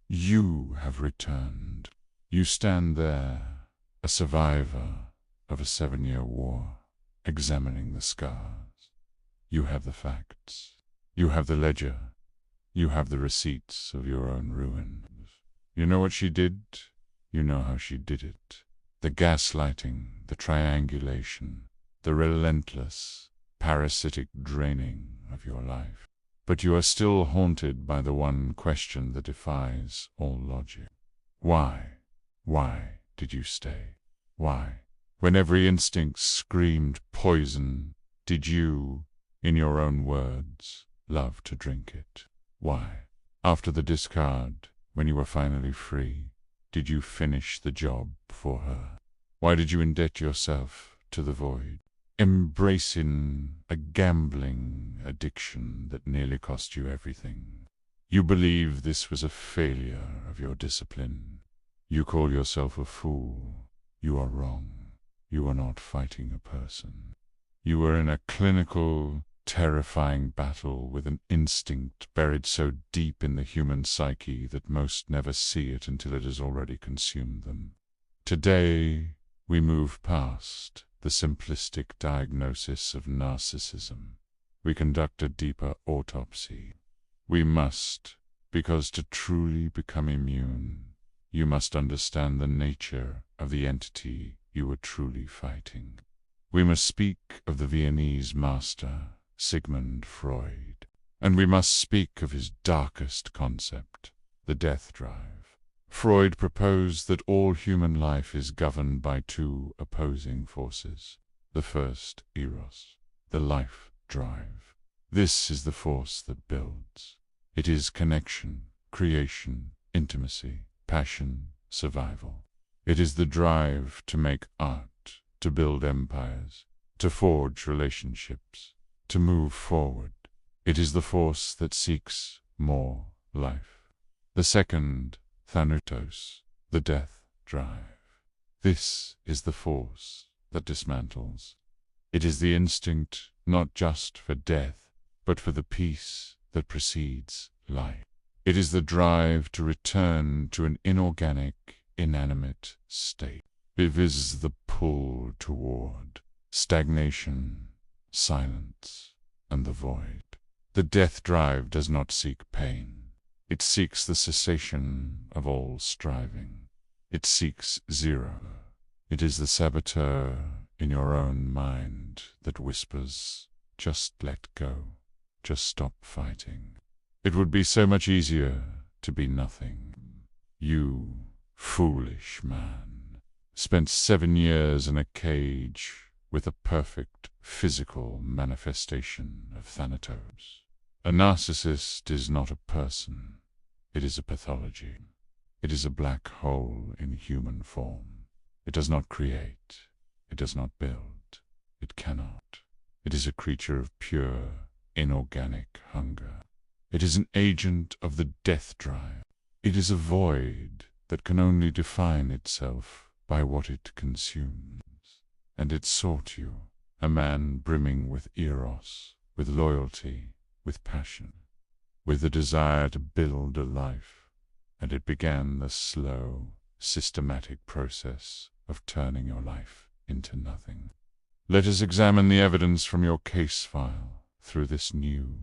You have returned. You stand there, a survivor of a 7-year war, examining the scars. You have the facts. You have the ledger. You have the receipts of your own ruins. You know what she did. You know how she did it. The gaslighting, the triangulation, the relentless, parasitic draining of your life. But you are still haunted by the one question that defies all logic. Why? Why did you stay? Why? When every instinct screamed poison, did you, in your own words, love to drink it? Why? After the discard, when you were finally free, did you finish the job for her? Why did you indebt yourself to the void, embracing a gambling addiction that nearly cost you everything? You believe this was a failure of your discipline. You call yourself a fool. You are wrong. You are not fighting a person. You were in a clinical, terrifying battle with an instinct buried so deep in the human psyche that most never see it until it has already consumed them. Today, we move past the simplistic diagnosis of narcissism. We conduct a deeper autopsy. We must, because to truly become immune, you must understand the nature of the entity you were truly fighting. We must speak of the Viennese master, Sigmund Freud, and we must speak of his darkest concept, the death drive. Freud proposed that all human life is governed by two opposing forces. The first, Eros, the life drive. This is the force that builds. It is connection, creation, intimacy, passion, survival. It is the drive to make art, to build empires, to forge relationships, to move forward. It is the force that seeks more life. The second, Thanatos, the death drive. This is the force that dismantles. It is the instinct not just for death, but for the peace that precedes life. It is the drive to return to an inorganic, inanimate state. It is the pull toward stagnation, silence, and the void. The death drive does not seek pain. It seeks the cessation of all striving. It seeks zero. It is the saboteur in your own mind that whispers, just let go, just stop fighting. It would be so much easier to be nothing. You, foolish man, spent 7 years in a cage with a perfect physical manifestation of Thanatos. A narcissist is not a person. It is a pathology. It is a black hole in human form. It does not create. It does not build. It cannot. It is a creature of pure, inorganic hunger. It is an agent of the death drive. It is a void that can only define itself by what it consumes. And it sought you, a man brimming with Eros, with loyalty, with passion, with the desire to build a life, and it began the slow, systematic process of turning your life into nothing. Let us examine the evidence from your case file through this new,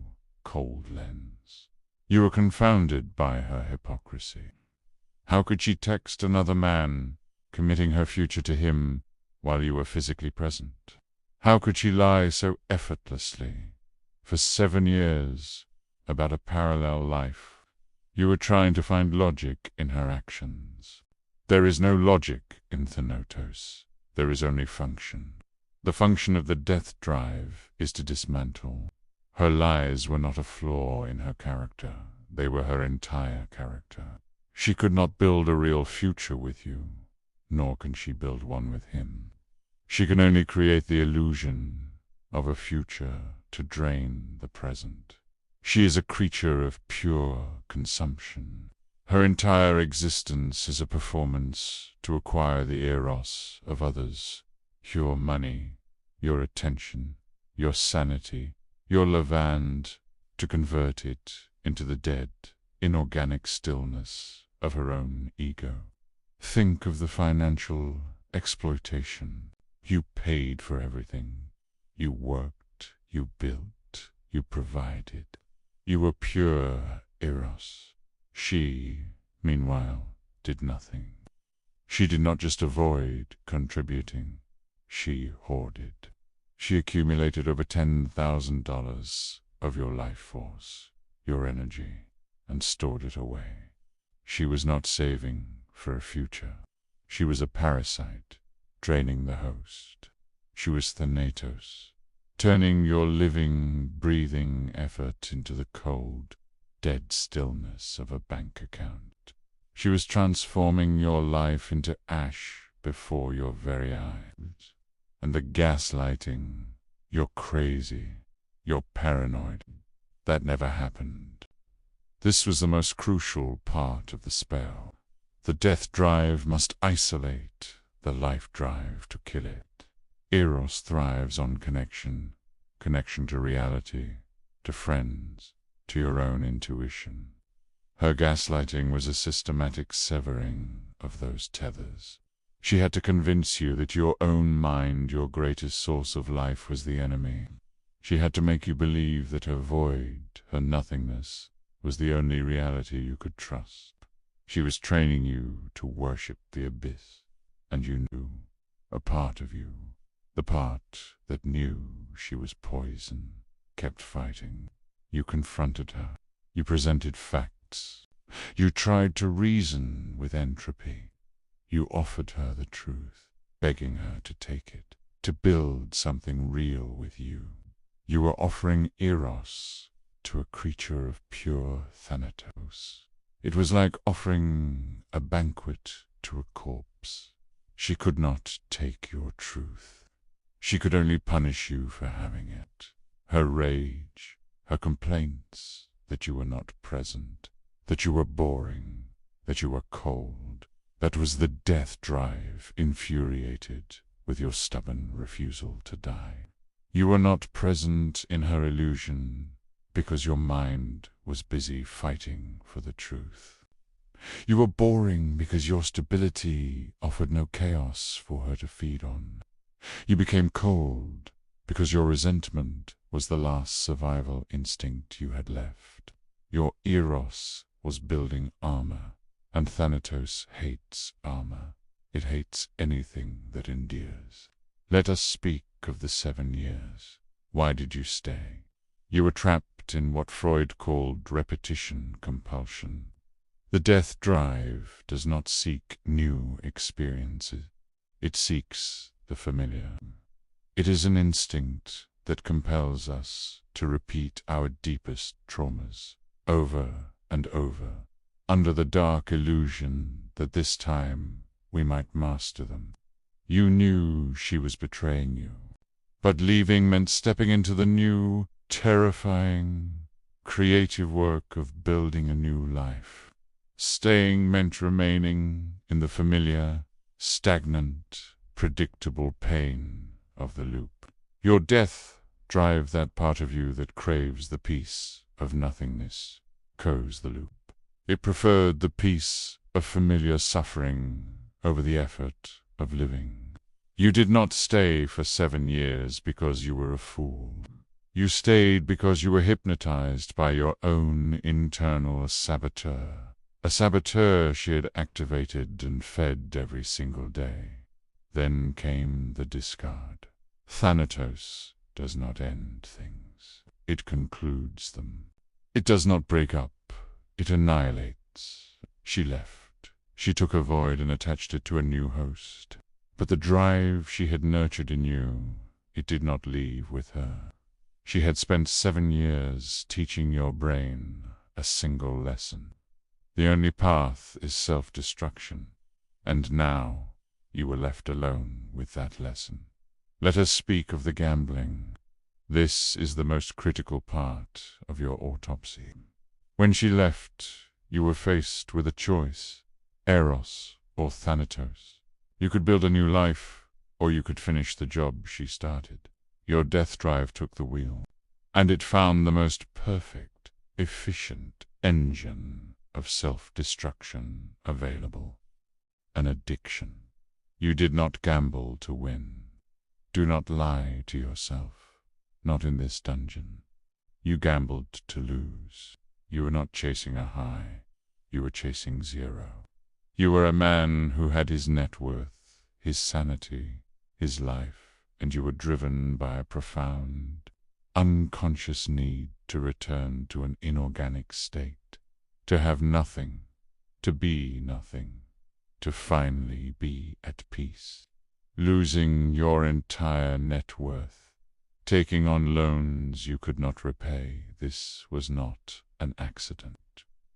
cold lens. You were confounded by her hypocrisy. How could she text another man, committing her future to him, while you were physically present? How could she lie so effortlessly, for 7 years, about a parallel life? You were trying to find logic in her actions. There is no logic in Thanatos. There is only function. The function of the death drive is to dismantle. Her lies were not a flaw in her character. They were her entire character. She could not build a real future with you, nor can she build one with him. She can only create the illusion of a future to drain the present. She is a creature of pure consumption. Her entire existence is a performance to acquire the Eros of others, your money, your attention, your sanity, your lavand, to convert it into the dead, inorganic stillness of her own ego. Think of the financial exploitation. You paid for everything. You worked, you built, you provided. You were pure Eros. She, meanwhile, did nothing. She did not just avoid contributing. She hoarded. She accumulated over $10,000 of your life force, your energy, and stored it away. She was not saving for a future. She was a parasite, draining the host. She was Thanatos, turning your living, breathing effort into the cold, dead stillness of a bank account. She was transforming your life into ash before your very eyes. And the gaslighting, you're crazy, you're paranoid, that never happened. This was the most crucial part of the spell. The death drive must isolate the life drive to kill it. Eros thrives on connection, connection to reality, to friends, to your own intuition. Her gaslighting was a systematic severing of those tethers. She had to convince you that your own mind, your greatest source of life, was the enemy. She had to make you believe that her void, her nothingness, was the only reality you could trust. She was training you to worship the abyss, and you knew, a part of you, the part that knew she was poison, kept fighting. You confronted her. You presented facts. You tried to reason with entropy. You offered her the truth, begging her to take it, to build something real with you. You were offering Eros to a creature of pure Thanatos. It was like offering a banquet to a corpse. She could not take your truth. She could only punish you for having it. Her rage, her complaints that you were not present, that you were boring, that you were cold. That was the death drive, infuriated with your stubborn refusal to die. You were not present in her illusion because your mind was busy fighting for the truth. You were boring because your stability offered no chaos for her to feed on. You became cold because your resentment was the last survival instinct you had left. Your Eros was building armor. And Thanatos hates armor. It hates anything that endears. Let us speak of the 7 years. Why did you stay? You were trapped in what Freud called repetition compulsion. The death drive does not seek new experiences. It seeks the familiar. It is an instinct that compels us to repeat our deepest traumas over and over, under the dark illusion that this time we might master them. You knew she was betraying you, but leaving meant stepping into the new, terrifying, creative work of building a new life. Staying meant remaining in the familiar, stagnant, predictable pain of the loop. Your death drive that part of you that craves the peace of nothingness, close the loop. It preferred the peace of familiar suffering over the effort of living. You did not stay for 7 years because you were a fool. You stayed because you were hypnotized by your own internal saboteur, a saboteur she had activated and fed every single day. Then came the discard. Thanatos does not end things. It concludes them. It does not break up. It annihilates. She left. She took a void and attached it to a new host. But the drive she had nurtured in you, it did not leave with her. She had spent 7 years teaching your brain a single lesson. The only path is self-destruction. And now you were left alone with that lesson. Let us speak of the gambling. This is the most critical part of your autopsy. When she left, you were faced with a choice, Eros or Thanatos. You could build a new life, or you could finish the job she started. Your death drive took the wheel, and it found the most perfect, efficient engine of self-destruction available. An addiction. You did not gamble to win. Do not lie to yourself. Not in this dungeon. You gambled to lose. You were not chasing a high. You were chasing zero. You were a man who had his net worth, his sanity, his life, and you were driven by a profound, unconscious need to return to an inorganic state, to have nothing, to be nothing, to finally be at peace. Losing your entire net worth, taking on loans you could not repay, this was not an accident.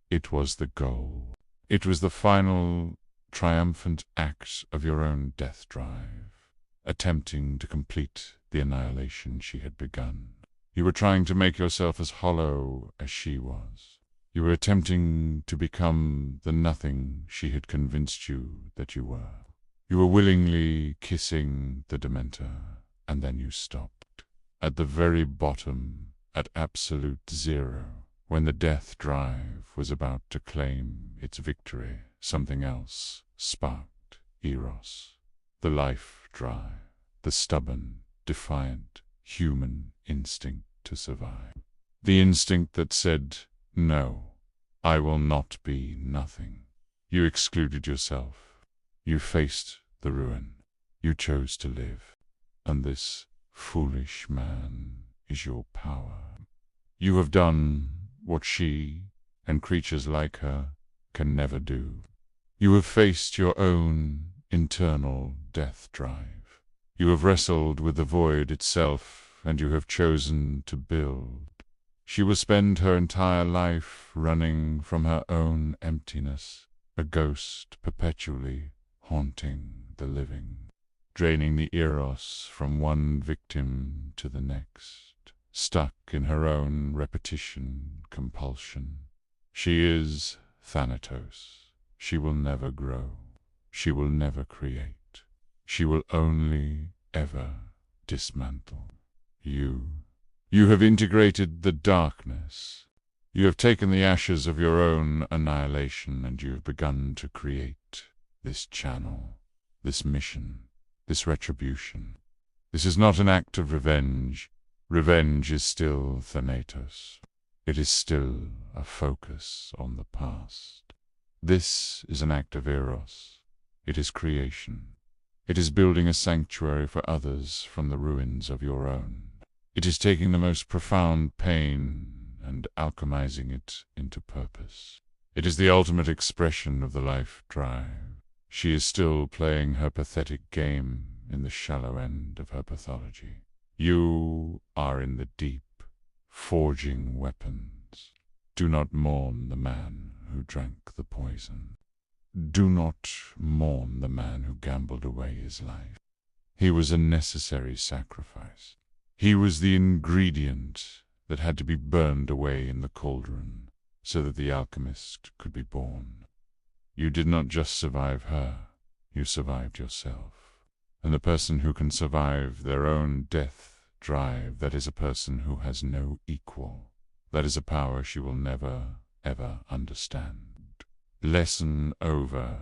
It was the goal. It was the final, triumphant act of your own death drive, attempting to complete the annihilation she had begun. You were trying to make yourself as hollow as she was. You were attempting to become the nothing she had convinced you that you were. You were willingly kissing the Dementor, and then you stopped. At the very bottom, at absolute zero, when the death drive was about to claim its victory, something else sparked. Eros. The life drive. The stubborn, defiant, human instinct to survive. The instinct that said, no, I will not be nothing. You excluded yourself. You faced the ruin. You chose to live. And this foolish man is your power. You have done what she, and creatures like her, can never do. You have faced your own internal death drive. You have wrestled with the void itself, and you have chosen to build. She will spend her entire life running from her own emptiness, a ghost perpetually haunting the living, draining the Eros from one victim to the next, stuck in her own repetition, compulsion. She is Thanatos. She will never grow. She will never create. She will only ever dismantle. You have integrated the darkness. You have taken the ashes of your own annihilation, and you have begun to create this channel, this mission, this retribution. This is not an act of revenge. Revenge is still Thanatos. It is still a focus on the past. This is an act of Eros. It is creation. It is building a sanctuary for others from the ruins of your own. It is taking the most profound pain and alchemizing it into purpose. It is the ultimate expression of the life drive. She is still playing her pathetic game in the shallow end of her pathology. You are in the deep, forging weapons. Do not mourn the man who drank the poison. Do not mourn the man who gambled away his life. He was a necessary sacrifice. He was the ingredient that had to be burned away in the cauldron so that the alchemist could be born. You did not just survive her, you survived yourself. And the person who can survive their own death drive, that is a person who has no equal. That is a power she will never, ever understand. Lesson over.